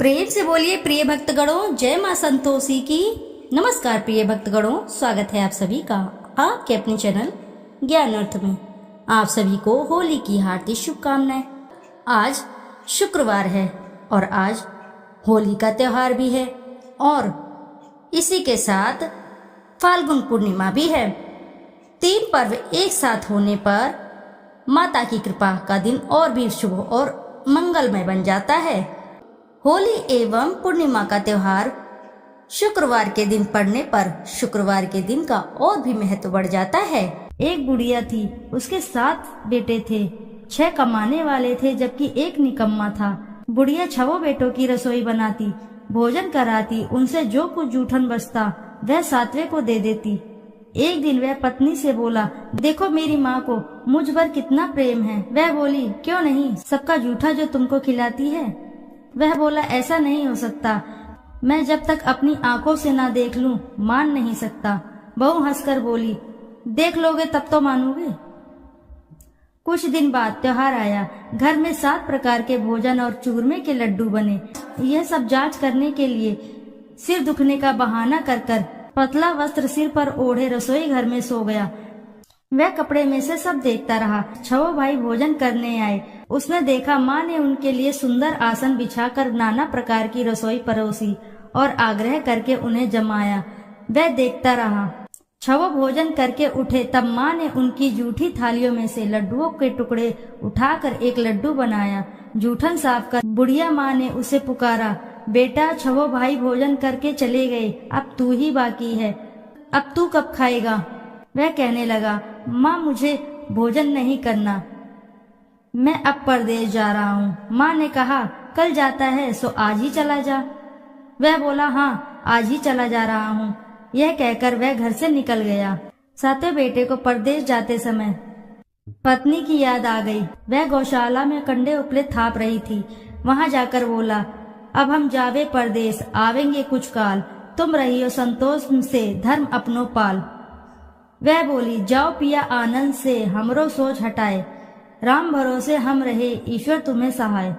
प्रेम से बोलिए प्रिय भक्तगणों, जय मां संतोषी की। नमस्कार प्रिय भक्तगणों, स्वागत है आप सभी का आपके अपने चैनल ज्ञान अर्थ में। आप सभी को होली की हार्दिक शुभकामनाएं। आज शुक्रवार है और आज होली का त्योहार भी है और इसी के साथ फाल्गुन पूर्णिमा भी है। तीन पर्व एक साथ होने पर माता की कृपा का दिन और भी शुभ और मंगलमय बन जाता है। होली एवं पूर्णिमा का त्योहार शुक्रवार के दिन पड़ने पर शुक्रवार के दिन का और भी महत्व बढ़ जाता है। एक बुढ़िया थी, उसके 7 बेटे थे। 6 कमाने वाले थे जबकि एक निकम्मा था। बुढ़िया 6 बेटों की रसोई बनाती, भोजन कराती, उनसे जो कुछ जूठन बचता वह 7वें को दे देती। एक दिन वह पत्नी से बोला, देखो मेरी माँ को मुझ पर कितना प्रेम है। वह बोली, क्यों नहीं, सबका जूठा जो तुमको खिलाती है। वह बोला, ऐसा नहीं हो सकता, मैं जब तक अपनी आंखों से ना देख लूं मान नहीं सकता। बहू हंसकर बोली, देख लोगे तब तो मानोगे। कुछ दिन बाद त्योहार आया। घर में 7 प्रकार के भोजन और चूरमे के लड्डू बने। यह सब जांच करने के लिए सिर दुखने का बहाना कर पतला वस्त्र सिर पर ओढ़े रसोई घर में सो गया। वह कपड़े में से सब देखता रहा। 6 भाई भोजन करने आए। उसने देखा माँ ने उनके लिए सुंदर आसन बिछाकर नाना प्रकार की रसोई परोसी और आग्रह करके उन्हें जमाया। वह देखता रहा। 6 भोजन करके उठे तब माँ ने उनकी जूठी थालियों में से लड्डुओं के टुकड़े उठाकर एक लड्डू बनाया। जूठन साफ कर बुढ़िया माँ ने उसे पुकारा, बेटा 6 भाई भोजन करके चले गए, अब तू ही बाकी है, अब तू कब खाएगा। वह कहने लगा, माँ मुझे भोजन नहीं करना, मैं अब परदेश जा रहा हूँ। माँ ने कहा, कल जाता है सो आज ही चला जा। वह बोला, हाँ आज ही चला जा रहा हूँ। यह कहकर वह घर से निकल गया। 7वें बेटे को परदेश जाते समय पत्नी की याद आ गई। वह गौशाला में कंडे उपले थाप रही थी। वहां जाकर बोला, अब हम जावे परदेश, आवेंगे कुछ काल, तुम रहियो संतोष से धर्म अपनो पाल। वह बोली, जाओ पिया आनंद से, हमरो सोच हटाए, राम भरोसे हम रहे, ईश्वर तुम्हें सहाय।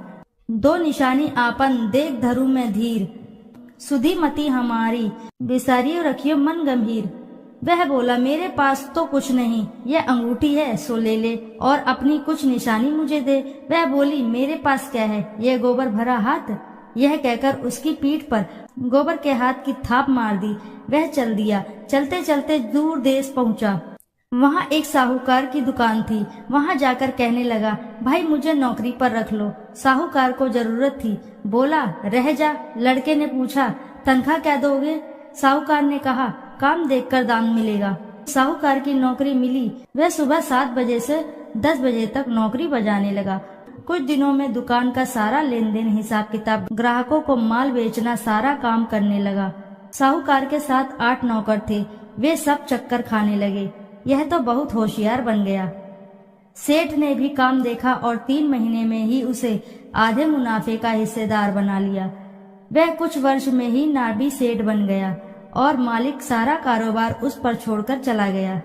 2 निशानी आपन देख धरू में धीर, सुधी मती हमारी, बिसारियो रखियो मन गंभीर। वह बोला, मेरे पास तो कुछ नहीं, यह अंगूठी है सो ले ले और अपनी कुछ निशानी मुझे दे। वह बोली, मेरे पास क्या है, यह गोबर भरा हाथ। यह कहकर उसकी पीठ पर गोबर के हाथ की थाप मार दी। वह चल दिया। चलते चलते दूर देश पहुंचा। वहां एक साहूकार की दुकान थी। वहां जाकर कहने लगा, भाई मुझे नौकरी पर रख लो। साहूकार को जरूरत थी। बोला, रह जा। लड़के ने पूछा, तनख्वाह क्या दोगे। साहूकार ने कहा, काम देखकर दाम मिलेगा। साहूकार की नौकरी मिली। वह सुबह 7 बजे से 10 बजे तक नौकरी बजाने लगा। कुछ दिनों में दुकान का सारा लेन देन, हिसाब किताब, ग्राहकों को माल बेचना, सारा काम करने लगा। साहूकार के साथ 8 नौकर थे। वे सब चक्कर खाने लगे। यह तो बहुत होशियार बन गया। सेठ ने भी काम देखा और 3 महीने में ही उसे आधे मुनाफे का हिस्सेदार बना लिया। वह कुछ वर्ष में ही नाबी सेठ बन गया और मालिक सारा कारोबार उस पर छोड़कर चला गया।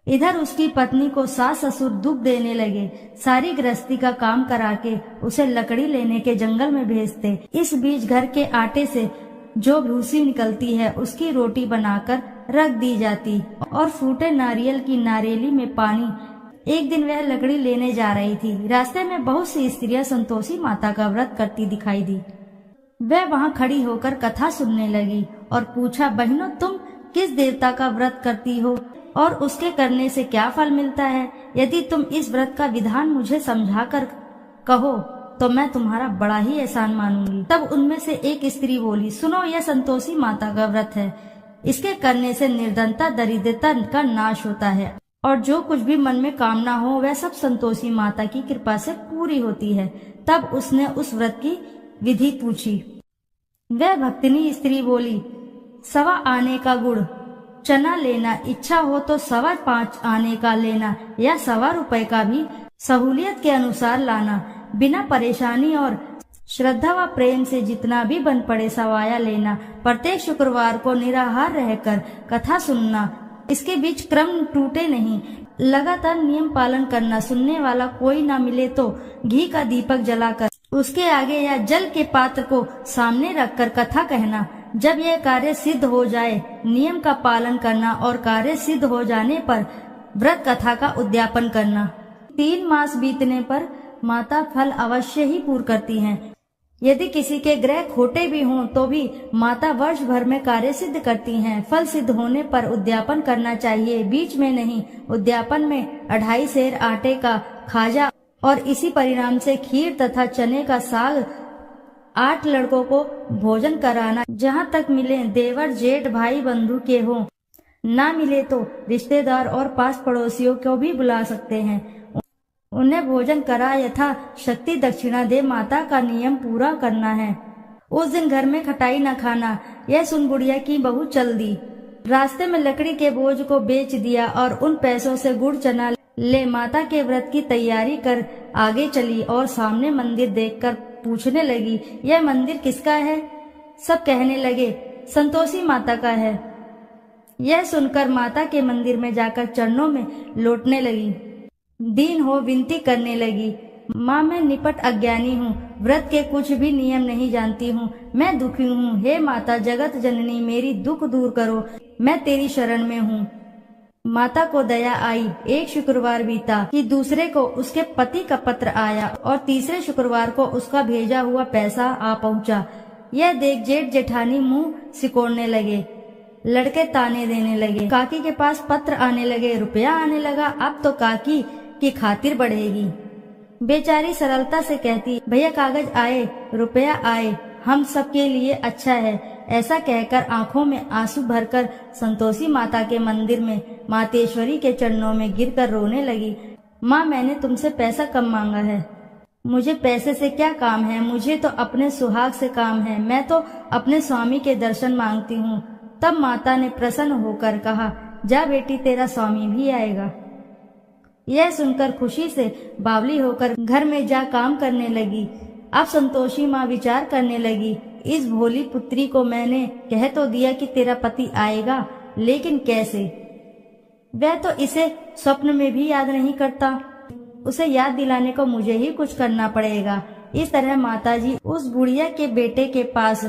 इधर उसकी पत्नी को सास ससुर दुख देने लगे। सारी गृहस्थी का काम करा के उसे लकड़ी लेने के जंगल में भेजते। इस बीच घर के आटे से जो भूसी निकलती है उसकी रोटी बनाकर रख दी जाती और फूटे नारियल की नारेली में पानी। एक दिन वह लकड़ी लेने जा रही थी। रास्ते में बहुत सी स्त्रियां संतोषी माता का व्रत करती दिखाई दी। वह वहां खड़ी होकर कथा सुनने लगी और पूछा, बहनों तुम किस देवता का व्रत करती हो और उसके करने से क्या फल मिलता है। यदि तुम इस व्रत का विधान मुझे समझा कर कहो तो मैं तुम्हारा बड़ा ही एहसान मानूंगी। तब उनमें से एक स्त्री बोली, सुनो, यह संतोषी माता का व्रत है। इसके करने से निर्धनता, दरिद्रता का नाश होता है और जो कुछ भी मन में कामना हो वह सब संतोषी माता की कृपा से पूरी होती है। तब उसने उस व्रत की विधि पूछी। वह भक्तिनी स्त्री बोली, 1.25 आने का गुड़, चना लेना, इच्छा हो तो 5.25 आने का लेना या 1.25 रुपए का भी सहूलियत के अनुसार लाना। बिना परेशानी और श्रद्धा व प्रेम से जितना भी बन पड़े सवाया लेना। प्रत्येक शुक्रवार को निराहार रहकर कथा सुनना। इसके बीच क्रम टूटे नहीं, लगातार नियम पालन करना। सुनने वाला कोई ना मिले तो घी का दीपक जलाकर उसके आगे या जल के पात्र को सामने रखकर कथा कहना। जब यह कार्य सिद्ध हो जाए, नियम का पालन करना और कार्य सिद्ध हो जाने पर व्रत कथा का उद्यापन करना। 3 मास बीतने पर माता फल अवश्य ही पूर्ण करती हैं। यदि किसी के ग्रह खोटे भी हों तो भी माता वर्ष भर में कार्य सिद्ध करती हैं। फल सिद्ध होने पर उद्यापन करना चाहिए, बीच में नहीं। उद्यापन में 2.5 सेर आटे का खाजा और इसी परिणाम से खीर तथा चने का साग 8 लड़कों को भोजन कराना। जहाँ तक मिले देवर जेठ भाई बंधु के हों, ना मिले तो रिश्तेदार और पास पड़ोसियों को भी बुला सकते हैं। उन्हें भोजन करा यथा शक्ति दक्षिणा दे माता का नियम पूरा करना है। उस दिन घर में खटाई न खाना। यह सुन बुढ़िया की बहू चल दी। रास्ते में लकड़ी के बोझ को बेच दिया और उन पैसों से गुड़ चना ले माता के व्रत की तैयारी कर आगे चली और सामने मंदिर देखकर पूछने लगी, यह मंदिर किसका है? सब कहने लगे, संतोषी माता का है। यह सुनकर माता के मंदिर में जाकर चरणों में लौटने लगी। दीन हो विनती करने लगी, माँ मैं निपट अज्ञानी हूँ, व्रत के कुछ भी नियम नहीं जानती हूँ, मैं दुखी हूँ। हे माता जगत जननी, मेरी दुख दूर करो, मैं तेरी शरण में हूँ। माता को दया आई। एक शुक्रवार बीता कि दूसरे को उसके पति का पत्र आया और तीसरे शुक्रवार को उसका भेजा हुआ पैसा आ पहुँचा। यह देख जेठ जेठानी मुंह सिकोड़ने लगे, लड़के ताने देने लगे। काकी के पास पत्र आने लगे, रुपया आने लगा। अब तो काकी की खातिर बढ़ेगी। बेचारी सरलता से कहती, भैया कागज आए, रुपया आए, हम सबके लिए अच्छा है। ऐसा कहकर आंखों में आंसू भरकर संतोषी माता के मंदिर में मातेश्वरी के चरणों में गिरकर रोने लगी। माँ मैंने तुमसे पैसा कम मांगा है, मुझे पैसे से क्या काम है, मुझे तो अपने सुहाग से काम है, मैं तो अपने स्वामी के दर्शन मांगती हूँ। तब माता ने प्रसन्न होकर कहा, जा बेटी तेरा स्वामी भी आएगा। यह सुनकर खुशी से बावली होकर घर में जा काम करने लगी। अब संतोषी माँ विचार करने लगी, इस भोली पुत्री को मैंने कह तो दिया कि तेरा पति आएगा, लेकिन कैसे? वह तो इसे स्वप्न में भी याद नहीं करता, उसे याद दिलाने को मुझे ही कुछ करना पड़ेगा। इस तरह माताजी उस बुढ़िया के बेटे के पास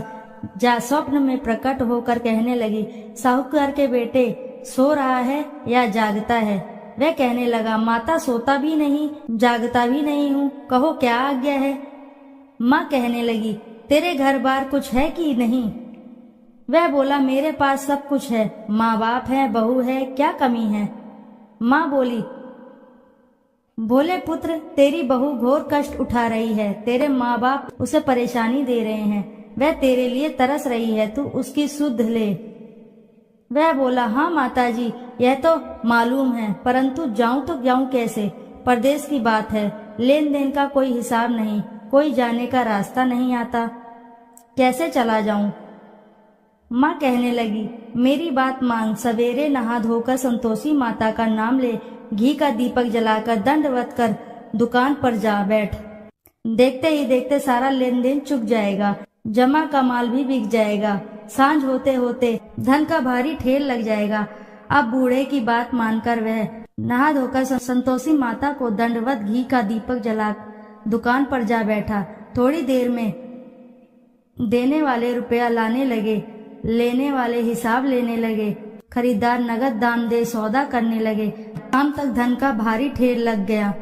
जा स्वप्न में प्रकट होकर कहने लगी, साहूकार के बेटे सो रहा है या जागता है? वह कहने लगा, माता सोता भी नहीं जागता भी नहीं हूँ, कहो क्या आज्ञा है? माँ कहने लगी, तेरे घर बार कुछ है कि नहीं? वह बोला, मेरे पास सब कुछ है, माँ बाप है, बहू है, क्या कमी है? माँ बोली, बोले पुत्र तेरी बहू घोर कष्ट उठा रही है, तेरे माँ बाप उसे परेशानी दे रहे हैं, वह तेरे लिए तरस रही है, तू उसकी सुध ले। वह बोला, हाँ माताजी यह तो मालूम है, परंतु जाऊं तो जाऊं कैसे? परदेश की बात है, लेन देन का कोई हिसाब नहीं, कोई जाने का रास्ता नहीं आता, कैसे चला जाऊं? माँ कहने लगी, मेरी बात मान, सवेरे नहा धोकर संतोषी माता का नाम ले, घी का दीपक जलाकर दंडवत कर दुकान पर जा बैठ। देखते ही देखते सारा लेन देन चुक जाएगा, जमा का माल भी बिक जाएगा, सांझ होते होते धन का भारी ठेल लग जाएगा। अब बूढ़े की बात मानकर वह नहा धोकर संतोषी माता को दंडवत घी का दीपक जला दुकान पर जा बैठा। थोड़ी देर में देने वाले रुपया लाने लगे, लेने वाले हिसाब लेने लगे, खरीदार नगद दाम दे सौदा करने लगे। शाम तक धन का भारी ठेल लग गया।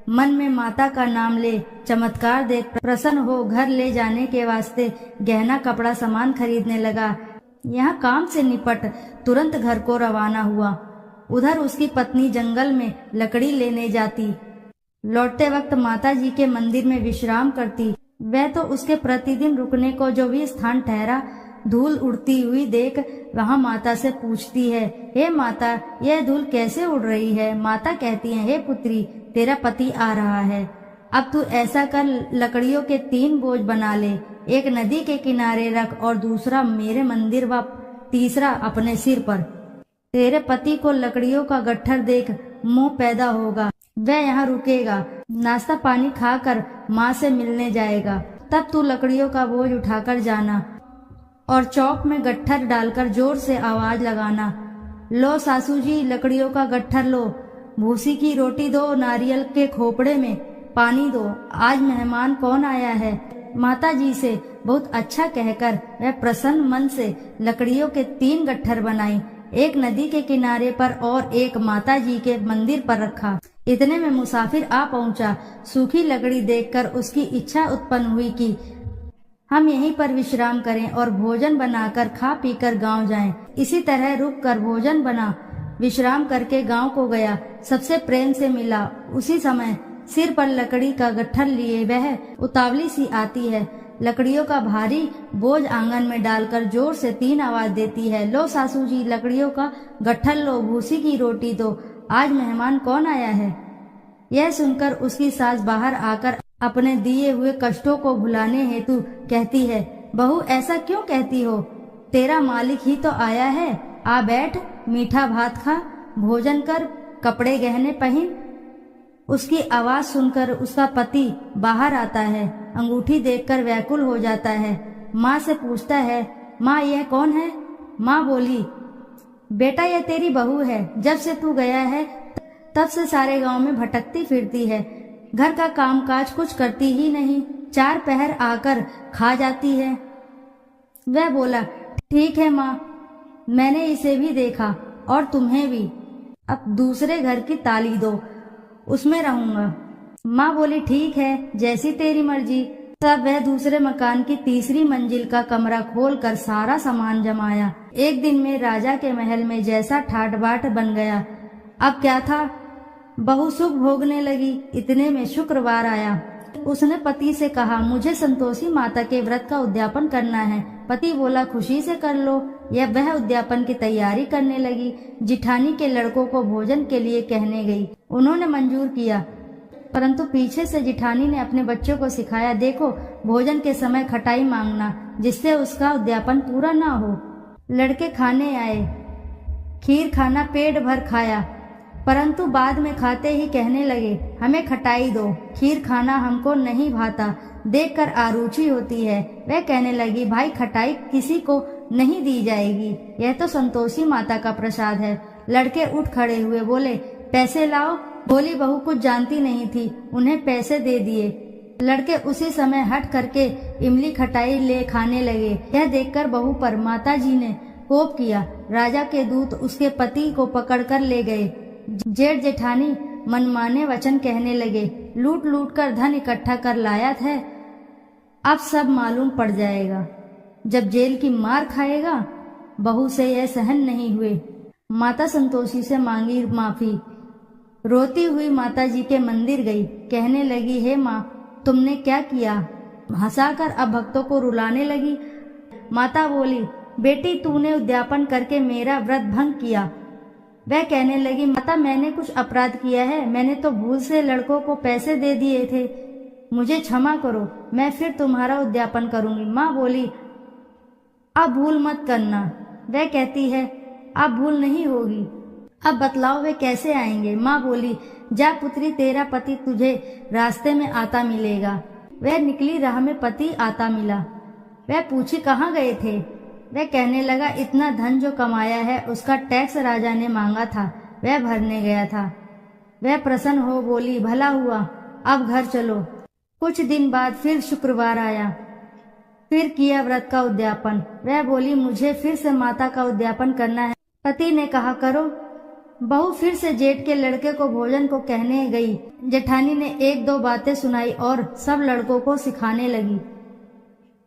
मन में माता का नाम ले, चमत्कार देख प्रसन्न हो घर ले जाने के वास्ते गहना कपड़ा सामान खरीदने लगा। यहाँ काम से निपट तुरंत घर को रवाना हुआ। उधर उसकी पत्नी जंगल में लकड़ी लेने जाती, लौटते वक्त माता जी के मंदिर में विश्राम करती। वह तो उसके प्रतिदिन रुकने को जो भी स्थान ठहरा, धूल उड़ती हुई देख वहाँ माता से पूछती है, हे माता यह धूल कैसे उड़ रही है? माता कहती है, हे पुत्री तेरा पति आ रहा है, अब तू ऐसा कर लकड़ियों के 3 बोझ बना ले, एक नदी के किनारे रख और दूसरा मेरे मंदिर व तीसरा अपने सिर पर। तेरे पति को लकड़ियों का गट्ठर देख मोह पैदा होगा, वह यहाँ रुकेगा, नाश्ता पानी खाकर माँ से मिलने जाएगा। तब तू लकड़ियों का बोझ उठाकर जाना और चौक में गट्ठर डालकर जोर से आवाज लगाना, लो सासू जी लकड़ियों का गट्ठर लो, भूसी की रोटी दो नारियल के खोपड़े में, पानी दो, आज मेहमान कौन आया है। माता जी से बहुत अच्छा कहकर वह प्रसन्न मन से लकड़ियों के 3 गट्ठर बनाई, एक नदी के किनारे पर और एक माता जी के मंदिर पर रखा। इतने में मुसाफिर आ पहुंचा। सूखी लकड़ी देखकर उसकी इच्छा उत्पन्न हुई कि हम यहीं पर विश्राम करें और भोजन बनाकर खा पीकर गांव जाएं। इसी तरह रुक कर भोजन बना विश्राम करके गांव को गया। सबसे प्रेम से मिला। उसी समय सिर पर लकड़ी का गट्ठर लिए वह उतावली सी आती है। लकड़ियों का भारी बोझ आंगन में डालकर जोर से 3 आवाज देती है, लो सासू जी, लकड़ियों का गट्ठर लो, भूसी की रोटी दो, आज मेहमान कौन आया है। यह सुनकर उसकी सास बाहर आकर अपने दिए हुए कष्टों को भुलाने हेतु कहती है, बहू ऐसा क्यों कहती हो, तेरा मालिक ही तो आया है, आ बैठ, मीठा भात खा, भोजन कर, कपड़े गहने पहन। उसकी आवाज सुनकर उसका पति बाहर आता है। अंगूठी देखकर व्याकुल हो जाता है। माँ से पूछता है, माँ यह कौन है। माँ बोली, बेटा यह तेरी बहू है, जब से तू गया है तब से सारे गांव में भटकती फिरती है, घर का कामकाज कुछ करती ही नहीं, 4 पहर आकर खा जाती है। वह बोला, ठीक है माँ, मैंने इसे भी देखा और तुम्हें भी, अब दूसरे घर की ताली दो, उसमें रहूंगा। माँ बोली, ठीक है, जैसी तेरी मर्जी। तब वह दूसरे मकान की 3री मंजिल का कमरा खोलकर सारा सामान जमाया। एक दिन में राजा के महल में जैसा ठाट बाट बन गया। अब क्या था, बहू सुख भोगने लगी। इतने में शुक्रवार आया। उसने पति से कहा, मुझे संतोषी माता के व्रत का उद्यापन करना है। पति बोला, खुशी से कर लो। यह वह उद्यापन की तैयारी करने लगी। जिठानी के लड़कों को भोजन के लिए कहने गई। उन्होंने मंजूर किया, परंतु पीछे से जिठानी ने अपने बच्चों को सिखाया, देखो भोजन के समय खटाई मांगना, जिससे उसका उद्यापन पूरा ना हो। लड़के खाने आए। खीर खाना पेट भर खाया, परंतु बाद में खाते ही कहने लगे, हमें खटाई दो, खीर खाना हमको नहीं भाता, देखकर आरुचि होती है। वह कहने लगी, भाई खटाई किसी को नहीं दी जाएगी, यह तो संतोषी माता का प्रसाद है। लड़के उठ खड़े हुए, बोले, पैसे लाओ। बोली बहू कुछ जानती नहीं थी, उन्हें पैसे दे दिए। लड़के उसी समय हट करके इमली खटाई ले खाने लगे। यह देखकर बहू पर माता जी ने कोप किया। राजा के दूत उसके पति को पकड़कर ले गए। जेठ जेठानी मनमाने वचन कहने लगे, लूट लूट कर धन इकट्ठा कर लाया है, अब सब मालूम पड़ जाएगा, जब जेल की मार खाएगा। बहू से यह सहन नहीं हुए। माता संतोषी से मांगी माफी। रोती हुई माता जी के मंदिर गई। कहने लगी, हे माँ, तुमने क्या किया। हंसाकर अब भक्तों को रुलाने लगी। माता बोली, बेटी तूने उद्यापन करके मेरा व्रत भंग किया। वह कहने लगी, माता मैंने कुछ अपराध किया है, मैंने तो भूल से लड़कों को पैसे दे दिए थे, मुझे क्षमा करो, मैं फिर तुम्हारा उद्यापन करूंगी। माँ बोली, अब भूल मत करना। वह कहती है, अब भूल नहीं होगी, अब बतलाओ वे कैसे आएंगे। माँ बोली, जा पुत्री, तेरा पति तुझे रास्ते में आता मिलेगा। वह निकली, राह में पति आता मिला। वह पूछी, कहाँ गए थे। वह कहने लगा, इतना धन जो कमाया है उसका टैक्स राजा ने मांगा था, वह भरने गया था। वह प्रसन्न हो बोली, भला हुआ, अब घर चलो। कुछ दिन बाद फिर शुक्रवार आया। फिर किया व्रत का उद्यापन। वह बोली, मुझे फिर से माता का उद्यापन करना है। पति ने कहा, करो। बहू फिर से जेठ के लड़के को भोजन को कहने गई। जेठानी ने 1-2 बातें सुनाई और सब लड़कों को सिखाने लगी,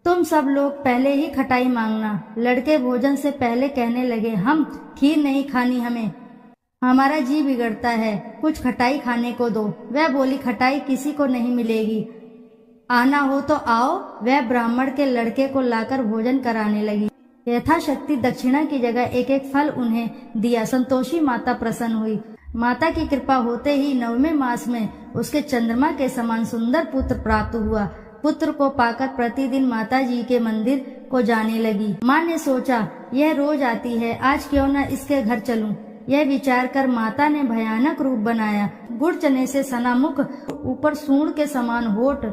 तुम सब लोग पहले ही खटाई मांगना। लड़के भोजन से पहले कहने लगे, हम खीर नहीं खानी, हमें हमारा जी बिगड़ता है, कुछ खटाई खाने को दो। वह बोली, खटाई किसी को नहीं मिलेगी, आना हो तो आओ। वह ब्राह्मण के लड़के को लाकर भोजन कराने लगी। यथाशक्ति दक्षिणा की जगह 1-1 फल उन्हें दिया। संतोषी माता प्रसन्न हुई। माता की कृपा होते ही 9वें मास में उसके चंद्रमा के समान सुंदर पुत्र प्राप्त हुआ। पुत्र को पाकर प्रतिदिन माता जी के मंदिर को जाने लगी। माँ ने सोचा, यह रोज आती है, आज क्यों न इसके घर चलूं। यह विचार कर माता ने भयानक रूप बनाया। गुड़ चने से सना मुख, ऊपर सूंड के समान होठ,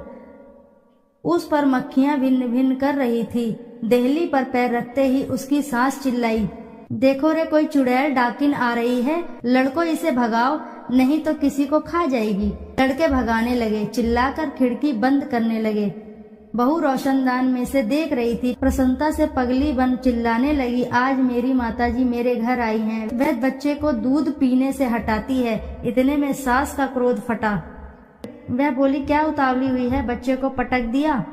उस पर मक्खियां भिन्न भिन्न कर रही थी। देहली पर पैर रखते ही उसकी सास चिल्लाई, देखो रे, कोई चुड़ैल डाकिन आ रही है, लड़को इसे भगाओ। नहीं तो किसी को खा जाएगी। लड़के भगाने लगे, चिल्लाकर खिड़की बंद करने लगे। बहू रोशनदान में से देख रही थी। प्रसन्नता से पगली बन चिल्लाने लगी, आज मेरी माताजी मेरे घर आई हैं। वह बच्चे को दूध पीने से हटाती है। इतने में सास का क्रोध फटा। वह बोली, क्या उतावली हुई है, बच्चे को पटक दिया।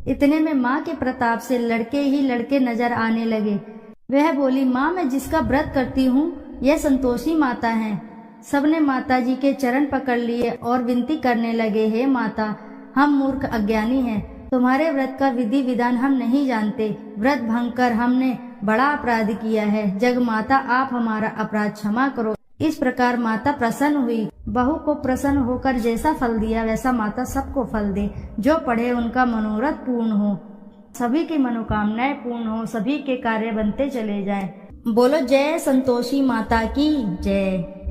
इतने में माँ के प्रताप से लड़के ही लड़के नजर आने लगे। वह बोली, माँ मैं जिसका व्रत करती हूँ यह संतोषी माता हैं। सबने माताजी के चरण पकड़ लिए और विनती करने लगे, हे माता, हम मूर्ख अज्ञानी हैं, तुम्हारे व्रत का विधि विधान हम नहीं जानते। व्रत भंग कर हमने बड़ा अपराध किया है। जग माता आप हमारा अपराध क्षमा करो। इस प्रकार माता प्रसन्न हुई। बहू को प्रसन्न होकर जैसा फल दिया वैसा माता सबको फल दे। जो पढ़े उनका मनोरथ पूर्ण हो, सभी की मनोकामनाएं पूर्ण हो, सभी के कार्य बनते चले जाएं। बोलो जय संतोषी माता की जय।